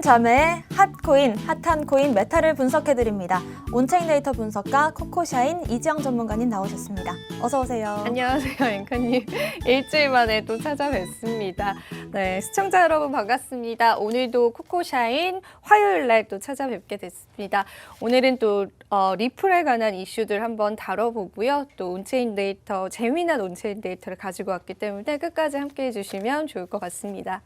자매의 핫코인, 핫한 코인 메타를 분석해드립니다. 온체인 데이터 분석가 코코샤인 이지영 전문가님 나오셨습니다. 어서 오세요. 안녕하세요, 앵커님. 일주일 만에 또 찾아뵙습니다. 네, 시청자 여러분 반갑습니다. 오늘도 코코샤인 화요일 날 또 찾아뵙게 됐습니다. 오늘은 또 리플에 관한 이슈들 한번 다뤄보고요. 또 온체인 데이터, 재미난 온체인 데이터를 가지고 왔기 때문에 끝까지 함께해 주시면 좋을 것 같습니다.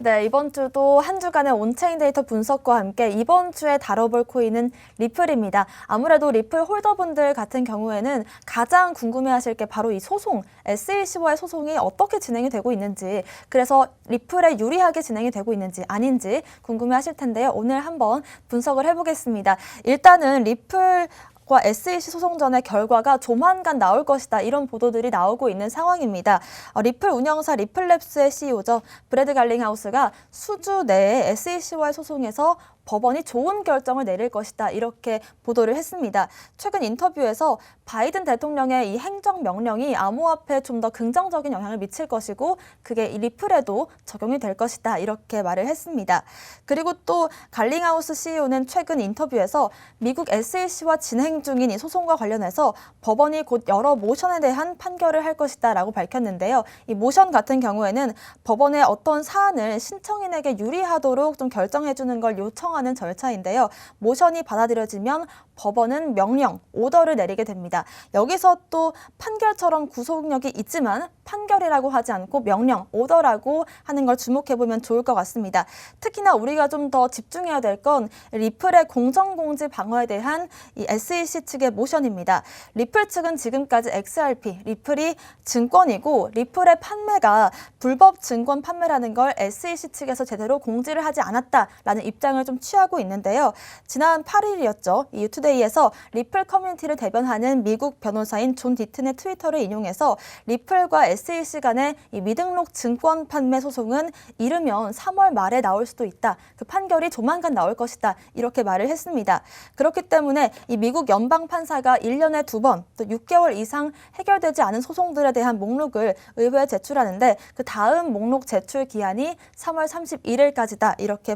네, 이번 주도 한 주간의 온체인 데이터 분석과 함께 이번 주에 다뤄볼 코인은 리플입니다. 아무래도 리플 홀더분들 같은 경우에는 가장 궁금해하실 게 바로 이 소송, SEC와의 소송이 어떻게 진행이 되고 있는지, 그래서 리플에 유리하게 진행이 되고 있는지 아닌지 궁금해하실 텐데요. 오늘 한번 분석을 해보겠습니다. 일단은 리플 과 SEC 소송전의 결과가 조만간 나올 것이다. 이런 보도들이 나오고 있는 상황입니다. 리플 운영사 리플랩스의 CEO죠. 브래드 갈링하우스가 수주 내에 SEC와의 소송에서 법원이 좋은 결정을 내릴 것이다. 이렇게 보도를 했습니다. 최근 인터뷰에서 바이든 대통령의 이 행정명령이 암호화폐에 좀 더 긍정적인 영향을 미칠 것이고 그게 이 리플에도 적용이 될 것이다. 이렇게 말을 했습니다. 그리고 또 갈링하우스 CEO는 최근 인터뷰에서 미국 SEC와 진행 중인 이 소송과 관련해서 법원이 곧 여러 모션에 대한 판결을 할 것이다 라고 밝혔는데요. 이 모션 같은 경우에는 법원의 어떤 사안을 신청인에게 유리하도록 좀 결정해주는 걸 요청하는 절차인데요. 모션이 받아들여지면 법원은 명령, 오더를 내리게 됩니다. 여기서 또 판결처럼 구속력이 있지만 판결이라고 하지 않고 명령, 오더라고 하는 걸 주목해보면 좋을 것 같습니다. 특히나 우리가 좀 더 집중해야 될 건 리플의 공정공지 방어에 대한 이 SEC 측의 모션입니다. 리플 측은 지금까지 XRP, 리플이 증권이고 리플의 판매가 불법 증권 판매라는 걸 SEC 측에서 제대로 공지를 하지 않았다라는 입장을 좀 취하고 있는데요. 지난 8일이었죠. 이 유투데이에서 리플 커뮤니티를 대변하는 미국 변호사인 존 디튼의 트위터를 인용해서 리플과 SEC 간의 이 미등록 증권 판매 소송은 이르면 3월 말에 나올 수도 있다. 그 판결이 조만간 나올 것이다. 이렇게 말을 했습니다. 그렇기 때문에 이 미국 연방 판사가 1년에 2번, 또 6개월 이상 해결되지 않은 소송들에 대한 목록을 의회에 제출하는데 그 다음 목록 제출 기한이 3월 31일까지다. 이렇게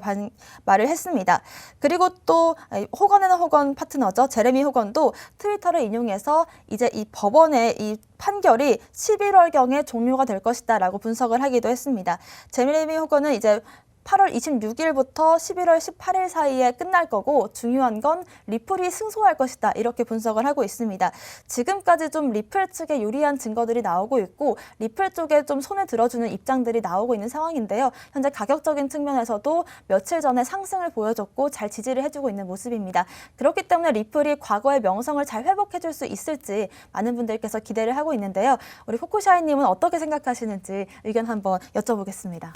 말을 했습니다. 그리고 또 호건앤 호건 파트너죠. 제레미 호건도 트위터를 인용해서 이제 이 법원의 이 판결이 11월경에 종료가 될 것이다 라고 분석을 하기도 했습니다. 제레미 호건은 이제 8월 26일부터 11월 18일 사이에 끝날 거고 중요한 건 리플이 승소할 것이다. 이렇게 분석을 하고 있습니다. 지금까지 좀 리플 측에 유리한 증거들이 나오고 있고 리플 쪽에 좀 손에 들어주는 입장들이 나오고 있는 상황인데요. 현재 가격적인 측면에서도 며칠 전에 상승을 보여줬고 잘 지지를 해주고 있는 모습입니다. 그렇기 때문에 리플이 과거의 명성을 잘 회복해줄 수 있을지 많은 분들께서 기대를 하고 있는데요. 우리 코코샤이님은 어떻게 생각하시는지 의견 한번 여쭤보겠습니다.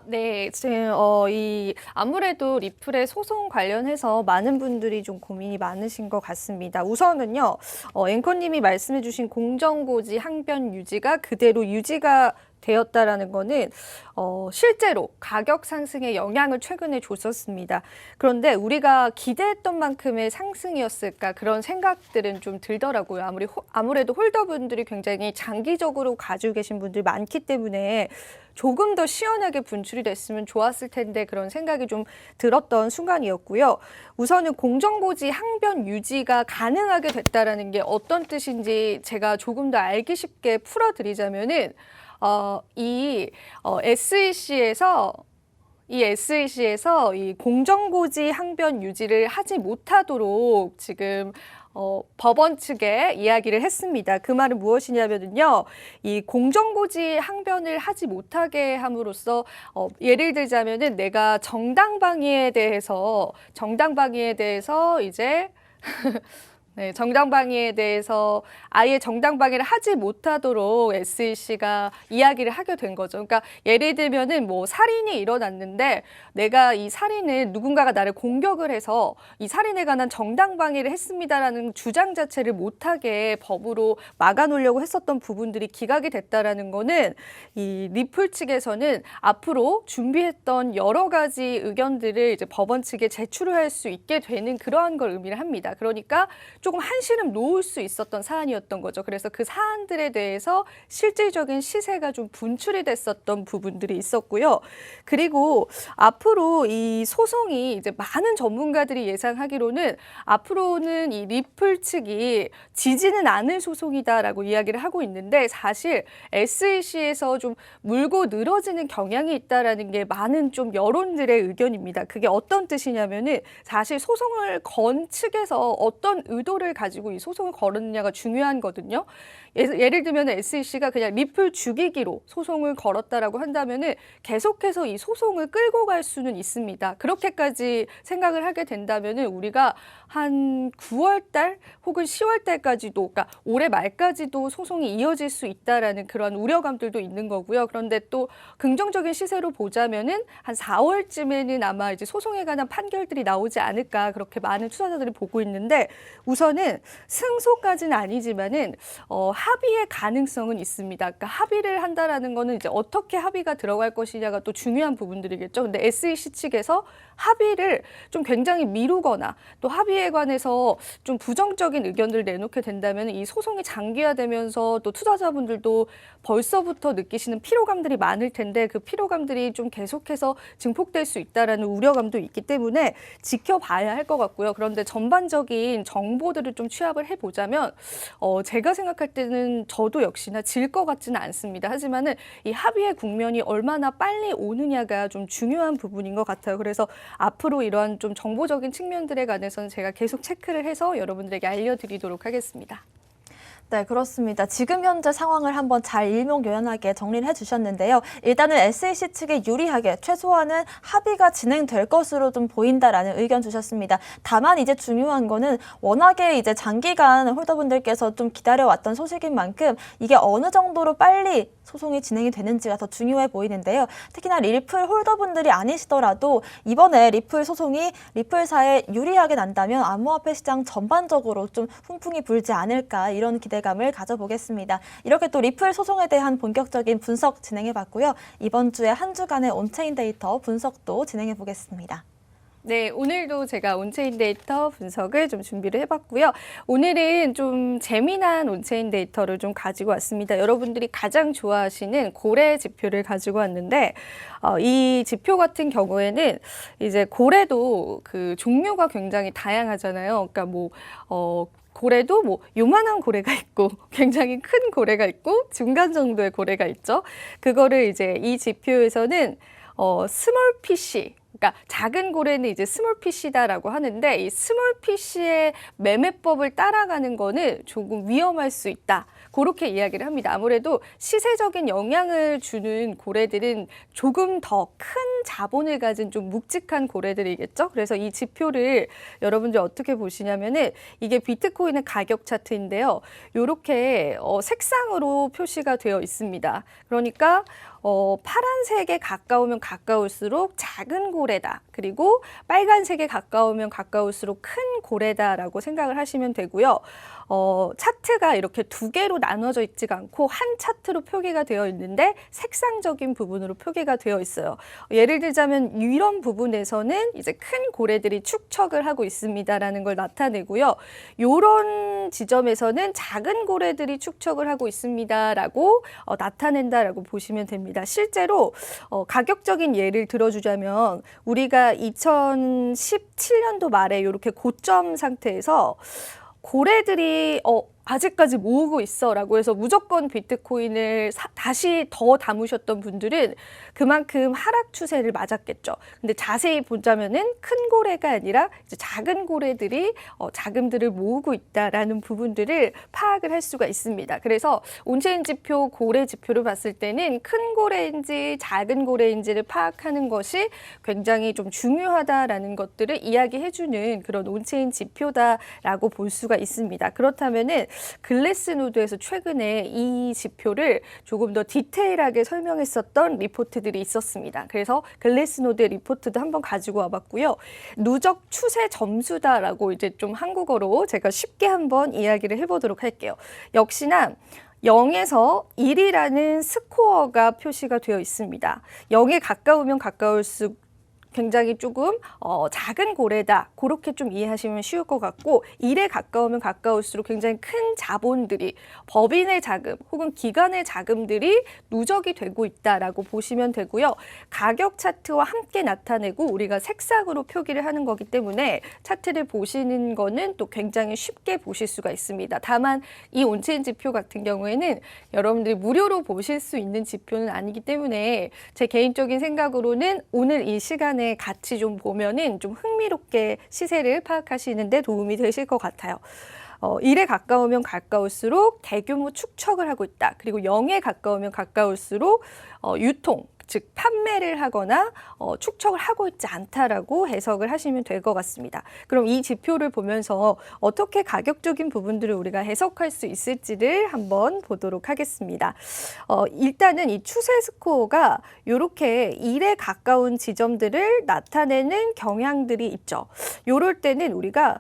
네. 아무래도 리플의 소송 관련해서 많은 분들이 좀 고민이 많으신 것 같습니다. 우선은요, 앵커님이 말씀해주신 공정고지 항변 유지가 그대로 유지가 되었다라는 거는 실제로 가격 상승에 영향을 최근에 줬었습니다. 그런데 우리가 기대했던 만큼의 상승이었을까 그런 생각들은 좀 들더라고요. 아무래도 홀더분들이 굉장히 장기적으로 가지고 계신 분들이 많기 때문에 조금 더 시원하게 분출이 됐으면 좋았을 텐데 그런 생각이 좀 들었던 순간이었고요. 우선은 공정고지 항변 유지가 가능하게 됐다라는 게 어떤 뜻인지 제가 조금 더 알기 쉽게 풀어드리자면은 SEC에서 이 공정고지 항변 유지를 하지 못하도록 지금 법원 측에 이야기를 했습니다. 그 말은 무엇이냐면요. 이 공정고지 항변을 하지 못하게 함으로써 예를 들자면은 내가 정당방위에 대해서 이제 네, 정당방위에 대해서 아예 정당방위를 하지 못하도록 SEC가 이야기를 하게 된 거죠. 그러니까 예를 들면은 뭐 살인이 일어났는데 내가 이 살인을 누군가가 나를 공격을 해서 이 살인에 관한 정당방위를 했습니다라는 주장 자체를 못하게 법으로 막아놓으려고 했었던 부분들이 기각이 됐다라는 거는 이 리플 측에서는 앞으로 준비했던 여러 가지 의견들을 이제 법원 측에 제출을 할 수 있게 되는 그러한 걸 의미를 합니다. 그러니까 조금 한시름 놓을 수 있었던 사안이었던 거죠. 그래서 그 사안들에 대해서 실질적인 시세가 좀 분출이 됐었던 부분들이 있었고요. 그리고 앞으로 이 소송이 이제 많은 전문가들이 예상하기로는 앞으로는 이 리플 측이 지지는 않을 소송이다라고 이야기를 하고 있는데 사실 SEC에서 좀 물고 늘어지는 경향이 있다라는 게 많은 좀 여론들의 의견입니다. 그게 어떤 뜻이냐면은 사실 소송을 건 측에서 어떤 의도를 가지고 이 소송을 걸었느냐가 중요한 거든요. 예를 들면 SEC가 그냥 리플 죽이기로 소송을 걸었다라고 한다면은 계속해서 이 소송을 끌고 갈 수는 있습니다. 그렇게까지 생각을 하게 된다면은 우리가 한 9월 달 혹은 10월 달까지도, 그러니까 올해 말까지도 소송이 이어질 수 있다라는 그런 우려감들도 있는 거고요. 그런데 또 긍정적인 시세로 보자면은 한 4월쯤에는 아마 이제 소송에 관한 판결들이 나오지 않을까 그렇게 많은 투자자들이 보고 있는데 우선은 승소까지는 아니지만은 합의의 가능성은 있습니다. 그러니까 합의를 한다라는 거는 이제 어떻게 합의가 들어갈 것이냐가 또 중요한 부분들이겠죠. 근데 SEC 측에서 합의를 좀 굉장히 미루거나 또 합의에 관해서 좀 부정적인 의견을 내놓게 된다면 이 소송이 장기화되면서 또 투자자분들도 벌써부터 느끼시는 피로감들이 많을 텐데 그 피로감들이 좀 계속해서 증폭될 수 있다라는 우려감도 있기 때문에 지켜봐야 할 것 같고요. 그런데 전반적인 정보들을 좀 취합을 해보자면 제가 생각할 때는 저도 역시나 질 것 같지는 않습니다. 하지만은 이 합의의 국면이 얼마나 빨리 오느냐가 좀 중요한 부분인 것 같아요. 그래서 앞으로 이러한 좀 정보적인 측면들에 관해서는 제가 계속 체크를 해서 여러분들에게 알려드리도록 하겠습니다. 네, 그렇습니다. 지금 현재 상황을 한번 잘 일목요연하게 정리를 해주셨는데요. 일단은 SEC 측에 유리하게 최소한은 합의가 진행될 것으로 좀 보인다라는 의견 주셨습니다. 다만 이제 중요한 거는 워낙에 이제 장기간 홀더분들께서 좀 기다려왔던 소식인 만큼 이게 어느 정도로 빨리 소송이 진행이 되는지가 더 중요해 보이는데요. 특히나 리플 홀더분들이 아니시더라도 이번에 리플 소송이 리플사에 유리하게 난다면 암호화폐 시장 전반적으로 좀 훈풍이 불지 않을까 이런 기대감을 가져보겠습니다. 이렇게 또 리플 소송에 대한 본격적인 분석 진행해봤고요. 이번 주에 한 주간의 온체인 데이터 분석도 진행해보겠습니다. 네, 오늘도 제가 온체인 데이터 분석을 좀 준비를 해봤고요. 오늘은 좀 재미난 온체인 데이터를 좀 가지고 왔습니다. 여러분들이 가장 좋아하시는 고래 지표를 가지고 왔는데 이 지표 같은 경우에는 이제 고래도 그 종류가 굉장히 다양하잖아요. 그러니까 고래도 요만한 고래가 있고 굉장히 큰 고래가 있고 중간 정도의 고래가 있죠. 그거를 이제 이 지표에서는 스몰 피쉬, 그러니까 작은 고래는 이제 스몰 피쉬다라고 하는데 이 스몰 피쉬의 매매법을 따라가는 거는 조금 위험할 수 있다. 그렇게 이야기를 합니다. 아무래도 시세적인 영향을 주는 고래들은 조금 더 큰 자본을 가진 좀 묵직한 고래들이겠죠. 그래서 이 지표를 여러분들 어떻게 보시냐면은 이게 비트코인의 가격 차트인데요. 이렇게 색상으로 표시가 되어 있습니다. 그러니까 파란색에 가까우면 가까울수록 작은 고래다. 그리고 빨간색에 가까우면 가까울수록 큰 고래다라고 생각을 하시면 되고요. 차트가 이렇게 두 개로 나눠져 있지가 않고 한 차트로 표기가 되어 있는데 색상적인 부분으로 표기가 되어 있어요. 예를 들자면 이런 부분에서는 이제 큰 고래들이 축척을 하고 있습니다라는 걸 나타내고요. 이런 지점에서는 작은 고래들이 축척을 하고 있습니다라고 나타낸다라고 보시면 됩니다. 실제로 가격적인 예를 들어주자면 우리가 2017년도 말에 이렇게 고점 상태에서 고래들이 아직까지 모으고 있어라고 해서 무조건 비트코인을 다시 더 담으셨던 분들은 그만큼 하락 추세를 맞았겠죠. 근데 자세히 보자면은 큰 고래가 아니라 이제 작은 고래들이 자금들을 모으고 있다라는 부분들을 파악을 할 수가 있습니다. 그래서 온체인 지표, 고래 지표를 봤을 때는 큰 고래인지 작은 고래인지를 파악하는 것이 굉장히 좀 중요하다라는 것들을 이야기해주는 그런 온체인 지표다라고 볼 수가 있습니다. 그렇다면은 글래스노드에서 최근에 이 지표를 조금 더 디테일하게 설명했었던 리포트들이 있었습니다. 그래서 글래스노드의 리포트도 한번 가지고 와봤고요. 누적 추세 점수다라고 이제 좀 한국어로 제가 쉽게 한번 이야기를 해보도록 할게요. 역시나 0에서 1이라는 스코어가 표시가 되어 있습니다. 0에 가까우면 가까울수록 굉장히 조금 작은 고래다. 그렇게 좀 이해하시면 쉬울 것 같고 1에 가까우면 가까울수록 굉장히 큰 자본들이 법인의 자금 혹은 기관의 자금들이 누적이 되고 있다라고 보시면 되고요. 가격 차트와 함께 나타내고 우리가 색상으로 표기를 하는 거기 때문에 차트를 보시는 거는 또 굉장히 쉽게 보실 수가 있습니다. 다만 이 온체인 지표 같은 경우에는 여러분들이 무료로 보실 수 있는 지표는 아니기 때문에 제 개인적인 생각으로는 오늘 이 시간에 같이 좀 보면은 좀 흥미롭게 시세를 파악하시는 데 도움이 되실 것 같아요. 1에 가까우면 가까울수록 대규모 축척을 하고 있다. 그리고 0에 가까우면 가까울수록 유통, 즉 판매를 하거나 축척을 하고 있지 않다라고 해석을 하시면 될 것 같습니다. 그럼 이 지표를 보면서 어떻게 가격적인 부분들을 우리가 해석할 수 있을지를 한번 보도록 하겠습니다. 일단은 이 추세 스코어가 이렇게 1에 가까운 지점들을 나타내는 경향들이 있죠. 이럴 때는 우리가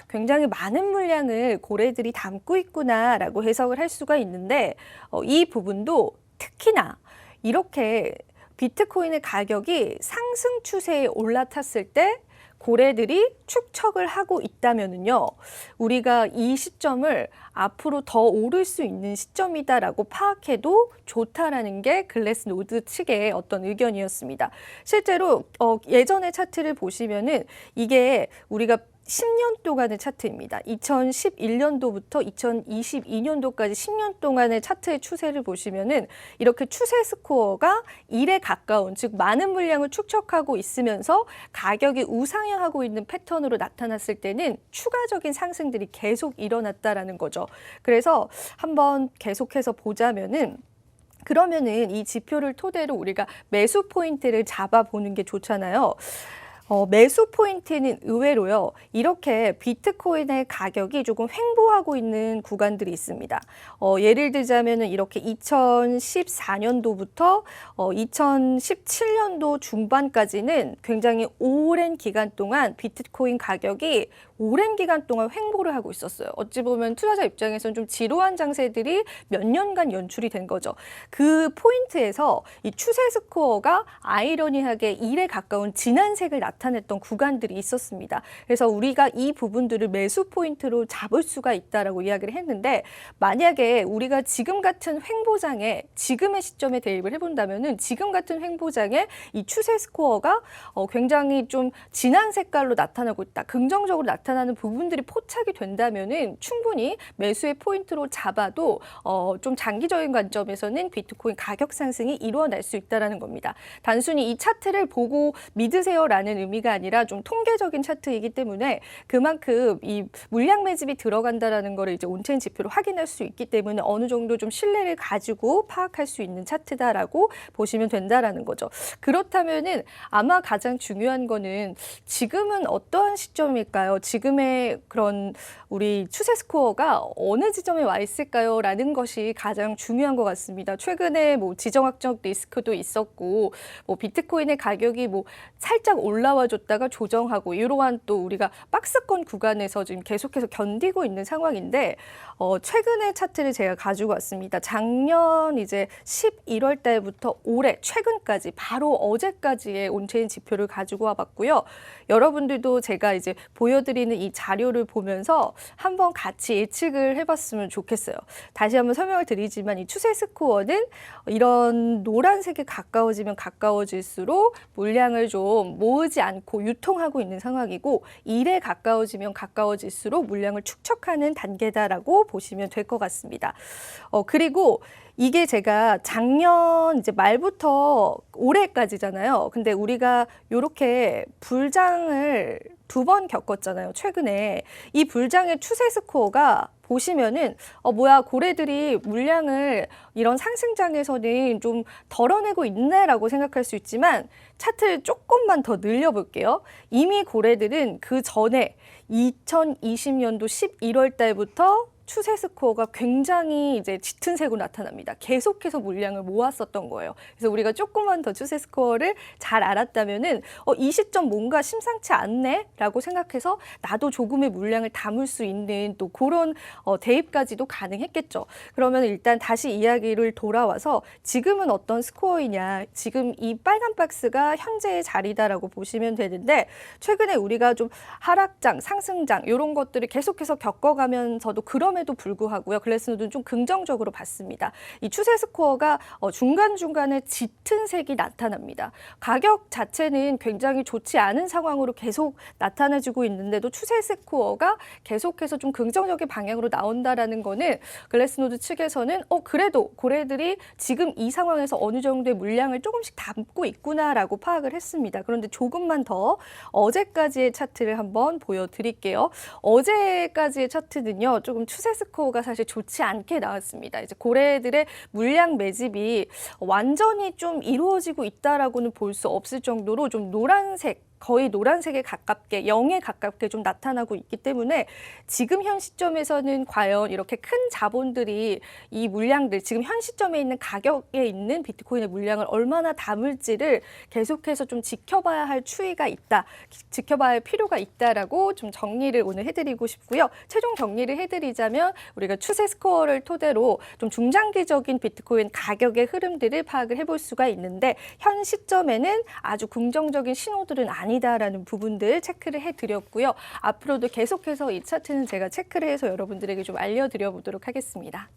굉장히 많은 물량을 고래들이 담고 있구나라고 해석을 할 수가 있는데 이 부분도 특히나 이렇게 비트코인의 가격이 상승 추세에 올라탔을 때 고래들이 축척을 하고 있다면은요, 우리가 이 시점을 앞으로 더 오를 수 있는 시점이다라고 파악해도 좋다라는 게 글래스노드 측의 어떤 의견이었습니다. 실제로 예전의 차트를 보시면은 이게 우리가 10년 동안의 차트입니다. 2011년도부터 2022년도까지 10년 동안의 차트의 추세를 보시면은 이렇게 추세 스코어가 1에 가까운, 즉 많은 물량을 축척하고 있으면서 가격이 우상향하고 있는 패턴으로 나타났을 때는 추가적인 상승들이 계속 일어났다라는 거죠. 그래서 한번 계속해서 보자면은 그러면은 이 지표를 토대로 우리가 매수 포인트를 잡아보는 게 좋잖아요. 매수 포인트는 의외로요, 이렇게 비트코인의 가격이 조금 횡보하고 있는 구간들이 있습니다. 예를 들자면은 이렇게 2014년도부터 2017년도 중반까지는 굉장히 오랜 기간 동안 비트코인 가격이 오랜 기간 동안 횡보를 하고 있었어요. 어찌 보면 투자자 입장에서는 좀 지루한 장세들이 몇 년간 연출이 된 거죠. 그 포인트에서 이 추세 스코어가 아이러니하게 1에 가까운 진한 색을 나타냈던 구간들이 있었습니다. 그래서 우리가 이 부분들을 매수 포인트로 잡을 수가 있다라고 이야기를 했는데, 만약에 우리가 지금 같은 횡보장에 지금의 시점에 대입을 해본다면은 지금 같은 횡보장에 이 추세 스코어가 굉장히 좀 진한 색깔로 나타나고 있다, 긍정적으로 나타나는 부분들이 포착이 된다면은 충분히 매수의 포인트로 잡아도 좀 장기적인 관점에서는 비트코인 가격 상승이 일어날 수 있다라는 겁니다. 단순히 이 차트를 보고 믿으세요라는 의미가 아니라 좀 통계적인 차트이기 때문에 그만큼 이 물량 매집이 들어간다라는 거를 이제 온체인 지표로 확인할 수 있기 때문에 어느 정도 좀 신뢰를 가지고 파악할 수 있는 차트다라고 보시면 된다라는 거죠. 그렇다면은 아마 가장 중요한 거는 지금은 어떠한 시점일까요? 지금의 그런 우리 추세 스코어가 어느 지점에 와 있을까요? 라는 것이 가장 중요한 것 같습니다. 최근에 뭐 지정학적 리스크도 있었고, 뭐 비트코인의 가격이 뭐 살짝 올라와 줬다가 조정하고, 이러한 또 우리가 박스권 구간에서 지금 계속해서 견디고 있는 상황인데, 최근의 차트를 제가 가지고 왔습니다. 작년 이제 11월 달부터 올해 최근까지 바로 어제까지의 온체인 지표를 가지고 와봤고요. 여러분들도 제가 이제 보여드리는 이 자료를 보면서 한번 같이 예측을 해봤으면 좋겠어요. 다시 한번 설명을 드리지만 이 추세 스코어는 이런 노란색에 가까워지면 가까워질수록 물량을 좀 모으지 않고 유통하고 있는 상황이고, 1에 가까워지면 가까워질수록 물량을 축척하는 단계다라고 보시면 될 것 같습니다. 그리고 이게 제가 작년 이제 말부터 올해까지잖아요. 근데 우리가 이렇게 불장을 2번 겪었잖아요, 최근에. 이 불장의 추세 스코어가 보시면은 뭐야, 고래들이 물량을 이런 상승장에서는 좀 덜어내고 있네라고 생각할 수 있지만, 차트를 조금만 더 늘려볼게요. 이미 고래들은 그 전에 2020년도 11월 달부터 추세 스코어가 굉장히 이제 짙은 색으로 나타납니다. 계속해서 물량을 모았었던 거예요. 그래서 우리가 조금만 더 추세 스코어를 잘 알았다면은 이 시점 뭔가 심상치 않네라고 생각해서 나도 조금의 물량을 담을 수 있는 또 그런 대입까지도 가능했겠죠. 그러면 일단 다시 이야기를 돌아와서 지금은 어떤 스코어이냐, 지금 이 빨간 박스가 현재의 자리다라고 보시면 되는데 최근에 우리가 좀 하락장, 상승장 이런 것들을 계속해서 겪어가면서도 그럼에도 불구하고요. 글래스노드는 좀 긍정적으로 봤습니다. 이 추세 스코어가 중간중간에 짙은 색이 나타납니다. 가격 자체는 굉장히 좋지 않은 상황으로 계속 나타나지고 있는데도 추세 스코어가 계속해서 좀 긍정적인 방향으로 나온다라는 거는 글래스노드 측에서는 그래도 고래들이 지금 이 상황에서 어느 정도의 물량을 조금씩 담고 있구나라고 파악을 했습니다. 그런데 조금만 더 어제까지의 차트를 한번 보여드릴게요. 어제까지의 차트는요, 조금 추세 스코어가 사실 좋지 않게 나왔습니다. 이제 고래들의 물량 매집이 완전히 좀 이루어지고 있다라고는 볼 수 없을 정도로 좀 노란색, 거의 노란색에 가깝게 0에 가깝게 좀 나타나고 있기 때문에 지금 현 시점에서는 과연 이렇게 큰 자본들이 이 물량들 지금 현 시점에 있는 가격에 있는 비트코인의 물량을 얼마나 담을지를 계속해서 좀 지켜봐야 할 추이가 있다, 지켜봐야 할 필요가 있다라고 좀 정리를 오늘 해드리고 싶고요. 최종 정리를 해드리자면 우리가 추세 스코어를 토대로 좀 중장기적인 비트코인 가격의 흐름들을 파악을 해볼 수가 있는데 현 시점에는 아주 긍정적인 신호들은 아니다라는 부분들 체크를 해드렸고요. 앞으로도 계속해서 이 차트는 제가 체크를 해서 여러분들에게 좀 알려드려 보도록 하겠습니다.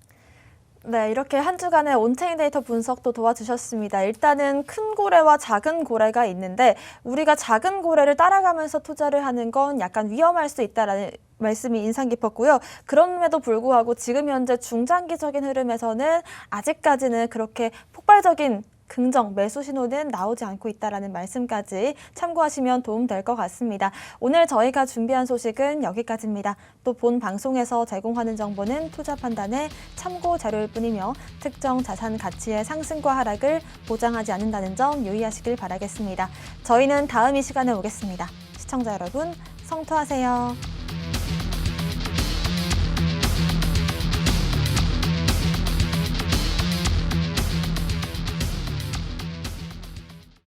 네, 이렇게 한 주간의 온체인 데이터 분석도 도와주셨습니다. 일단은 큰 고래와 작은 고래가 있는데 우리가 작은 고래를 따라가면서 투자를 하는 건 약간 위험할 수 있다라는 말씀이 인상 깊었고요. 그럼에도 불구하고 지금 현재 중장기적인 흐름에서는 아직까지는 그렇게 폭발적인 긍정 매수 신호는 나오지 않고 있다라는 말씀까지 참고하시면 도움될 것 같습니다. 오늘 저희가 준비한 소식은 여기까지입니다. 또 본 방송에서 제공하는 정보는 투자 판단의 참고 자료일 뿐이며 특정 자산 가치의 상승과 하락을 보장하지 않는다는 점 유의하시길 바라겠습니다. 저희는 다음 이 시간에 오겠습니다. 시청자 여러분, 성투하세요.